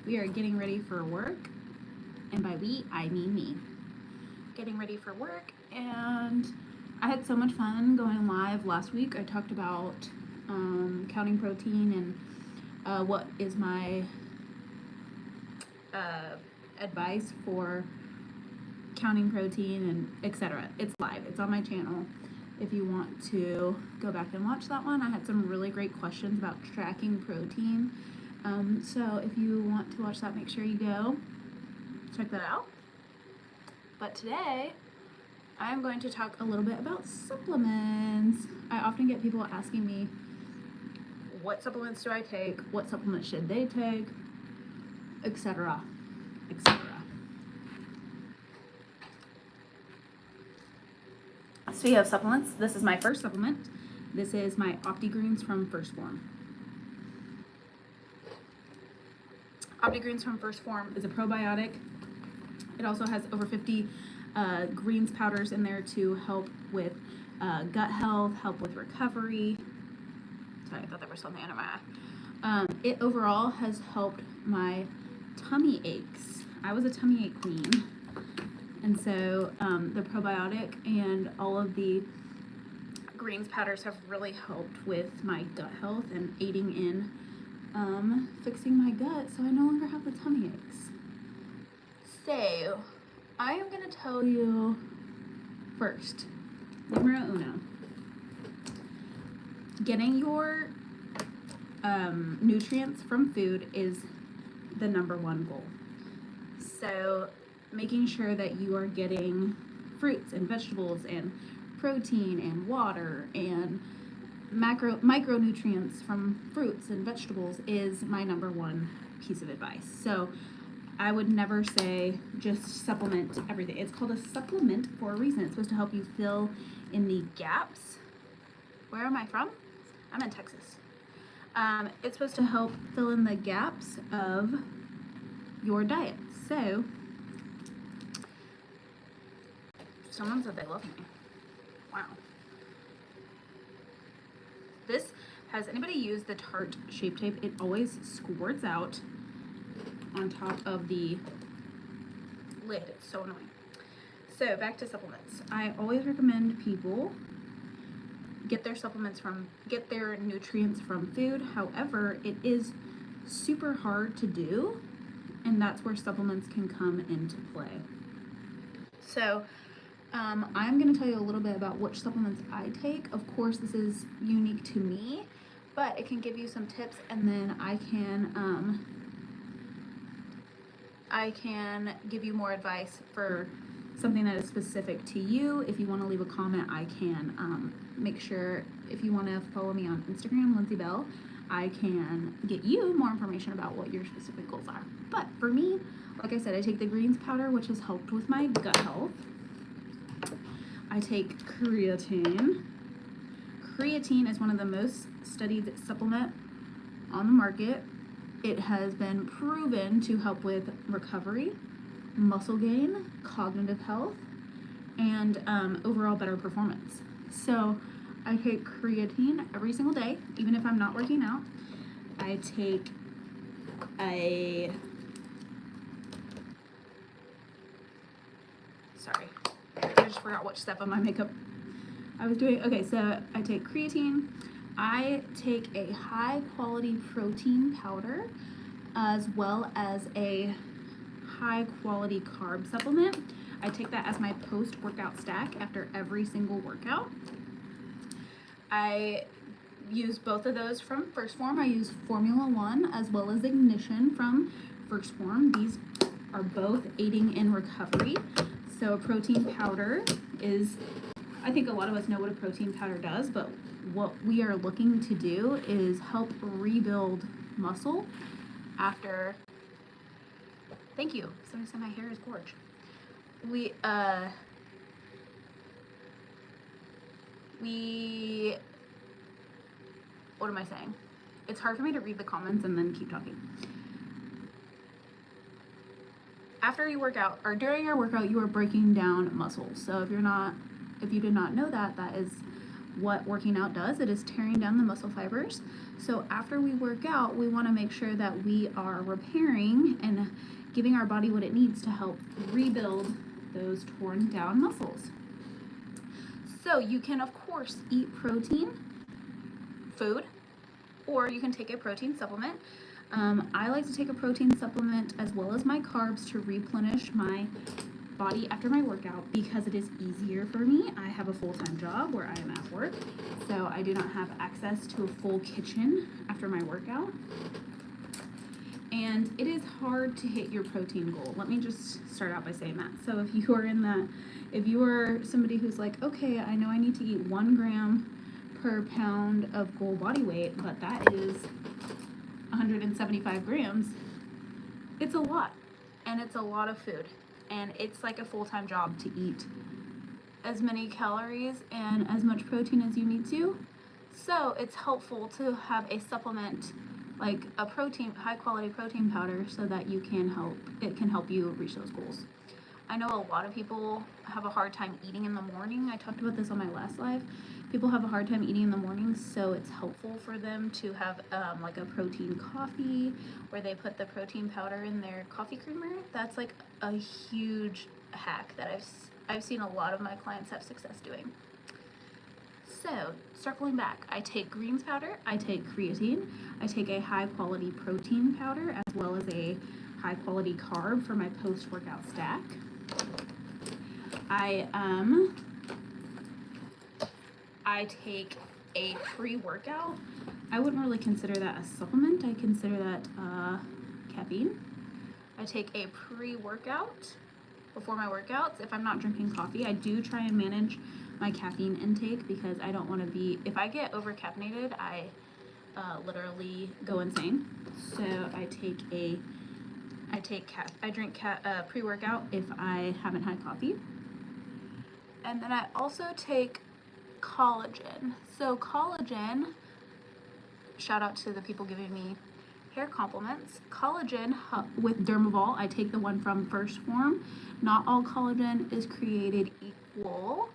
We are getting ready for work, and by we, I mean me. Getting ready for work, and I had so much fun going live last week. I talked about counting protein and what is my advice for counting protein and etc. It's live. It's on my channel. If you want to go back and watch that one, I had some really great questions about tracking protein. So if you want to watch that, make sure you go check that out. But today, I'm going to talk a little bit about supplements. I often get people asking me, what supplements do I take? What supplements should they take? Etc. etc. So you have supplements. This is my first supplement. This is my OptiGreens from First Form. OptiGreens from First Form is a probiotic. It also has over 50 greens powders in there to help with gut health, help with recovery. Sorry, I thought there was something under my eye. It overall has helped my tummy aches. I was a tummy ache queen. And so the probiotic and all of the greens powders have really helped with my gut health and aiding in fixing my gut so I no longer have the tummy aches. So I am going to tell you first, numero uno, getting your nutrients from food is the number one goal. So making sure that you are getting fruits and vegetables and protein and water and micronutrients from fruits and vegetables is my number one piece of advice. So I would never say just supplement everything. It's called a supplement for a reason. It's supposed to help you fill in the gaps. Where am I from? I'm in Texas. It's supposed to help fill in the gaps of your diet. So someone said they love me. Wow. Has anybody used the Tarte Shape Tape? It always squirts out on top of the lid. It's so annoying. So back to supplements. I always recommend people get their nutrients from food. However, it is super hard to do, and that's where supplements can come into play. So I'm going to tell you a little bit about which supplements I take. Of course, this is unique to me, but it can give you some tips, and then I can give you more advice for something that is specific to you. If you want to leave a comment, I can make sure, if you want to follow me on Instagram, Lindsey Bell, I can get you more information about what your specific goals are. But for me, like I said, I take the greens powder, which has helped with my gut health. I take creatine. Creatine is one of the most studied supplement on the market. It has been proven to help with recovery, muscle gain, cognitive health, and overall better performance. So I take creatine every single day, even if I'm not working out. I take sorry, I just forgot which step of my makeup I was doing. Okay, so I take creatine. I take a high quality protein powder as well as a high quality carb supplement. I take that as my post-workout stack after every single workout. I use both of those from First Form. I use Formula 1 as well as Ignition from First Form. These are both aiding in recovery. So a protein powder is, I think a lot of us know what a protein powder does, but what we are looking to do is help rebuild muscle after, thank you, somebody said my hair is gorgeous. What am I saying? It's hard for me to read the comments and then keep talking. After you work out, or during your workout, you are breaking down muscles. So if you did not know that, that is what working out does. It is tearing down the muscle fibers. So after we work out, we want to make sure that we are repairing and giving our body what it needs to help rebuild those torn down muscles. So you can, of course, eat protein food, or you can take a protein supplement. I like to take a protein supplement as well as my carbs to replenish my body after my workout because it is easier for me. I have a full-time job where I am at work, so I do not have access to a full kitchen after my workout. And it is hard to hit your protein goal. Let me just start out by saying that. So if you are somebody who's like, okay, I know I need to eat 1 gram per pound of goal body weight, but that is 175 grams, it's a lot, and it's a lot of food, and it's like a full-time job to eat as many calories and as much protein as you need to. So it's helpful to have a supplement like a high quality protein powder so that it can help you reach those goals. I know a lot of people have a hard time eating in the morning. I talked about this on my last live. People have a hard time eating in the morning, so it's helpful for them to have like a protein coffee where they put the protein powder in their coffee creamer. That's like a huge hack that I've seen a lot of my clients have success doing. So circling back, I take greens powder, I take creatine, I take a high quality protein powder as well as a high quality carb for my post-workout stack. I take a pre-workout. I wouldn't really consider that a supplement. I consider that caffeine. I take a pre-workout before my workouts. If I'm not drinking coffee, I do try and manage my caffeine intake because I don't want to be, if I get over caffeinated, I literally go insane. So I drink pre-workout if I haven't had coffee. And then I also take collagen. So collagen, shout out to the people giving me hair compliments. Collagen with Dermavol, I take the one from First Form. Not all collagen is created equal.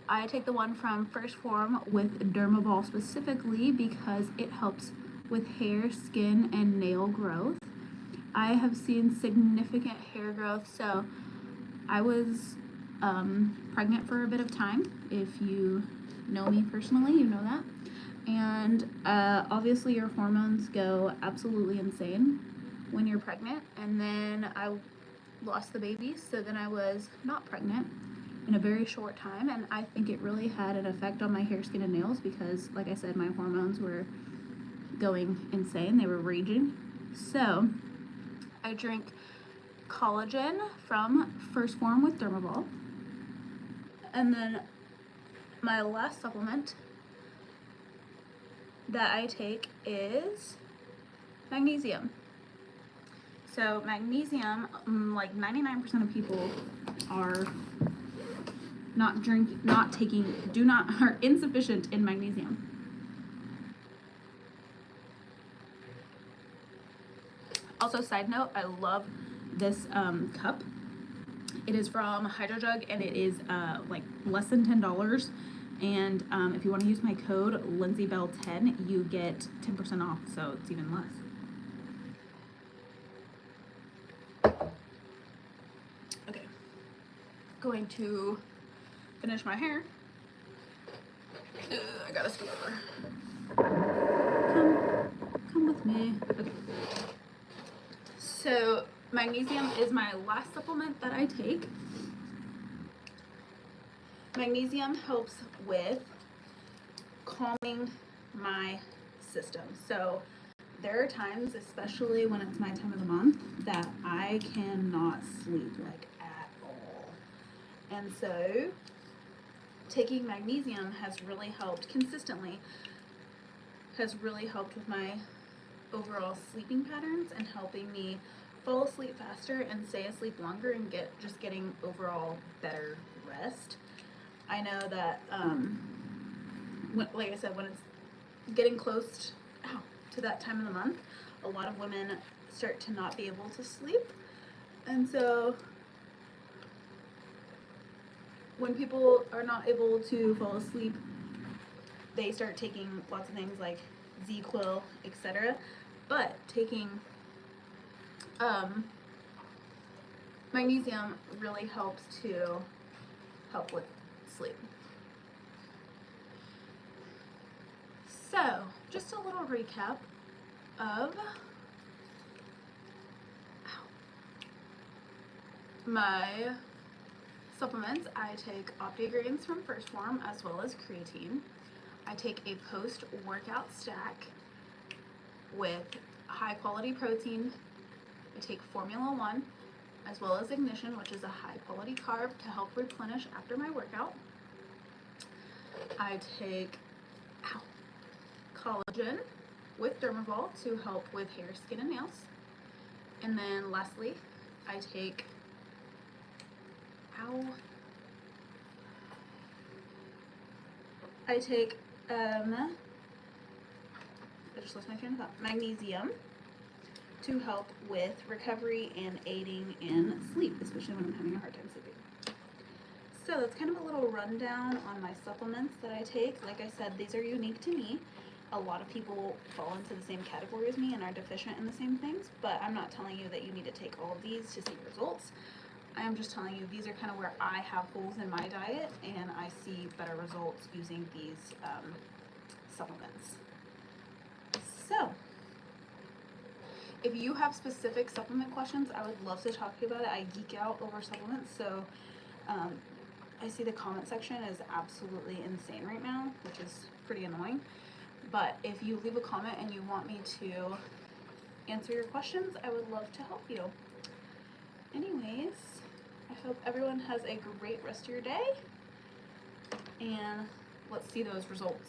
I take the one from First Form with Dermavol specifically because it helps with hair, skin, and nail growth. I have seen significant hair growth. So I was pregnant for a bit of time. If you know me personally, you know that. And obviously your hormones go absolutely insane when you're pregnant. And then I lost the baby, so then I was not pregnant in a very short time, and I think it really had an effect on my hair, skin, and nails because, like I said, my hormones were going insane. They were raging. So I drink collagen from First Form with Dermavol. And then my last supplement that I take is magnesium. So magnesium, like 99% of people are are insufficient in magnesium. Also, side note, I love this cup. It is from HydroJug, and it is like less than $10. And if you want to use my code Lindsey Bell 10, you get 10% off, so it's even less. Okay, going to finish my hair. I gotta scoot over. Come with me. Okay. So magnesium is my last supplement that I take. Magnesium helps with calming my system. So there are times, especially when it's my time of the month, that I cannot sleep like at all. And so taking magnesium has really helped consistently, has really helped with my overall sleeping patterns and helping me fall asleep faster and stay asleep longer and getting overall better rest. I know that, like I said, when it's getting close to that time of the month, a lot of women start to not be able to sleep. And so when people are not able to fall asleep they start taking lots of things like Z-Quil, etc. But taking magnesium really helps to help with sleep. So, just a little recap of my supplements. I take OptiGreens from First Form as well as creatine. I take a post-workout stack with high quality protein. I take Formula 1 as well as Ignition, which is a high quality carb to help replenish after my workout. I take collagen with Dermavol to help with hair, skin, and nails. And then lastly, I take I just lost my train of thought. Magnesium to help with recovery and aiding in sleep, especially when I'm having a hard time sleeping. So that's kind of a little rundown on my supplements that I take. Like I said, these are unique to me. A lot of people fall into the same category as me and are deficient in the same things, but I'm not telling you that you need to take all of these to see results. I am just telling you these are kind of where I have holes in my diet and I see better results using these supplements. So, if you have specific supplement questions, I would love to talk to you about it. I geek out over supplements, so I see the comment section is absolutely insane right now, which is pretty annoying. But if you leave a comment and you want me to answer your questions, I would love to help you. Anyways, I hope everyone has a great rest of your day, and let's see those results.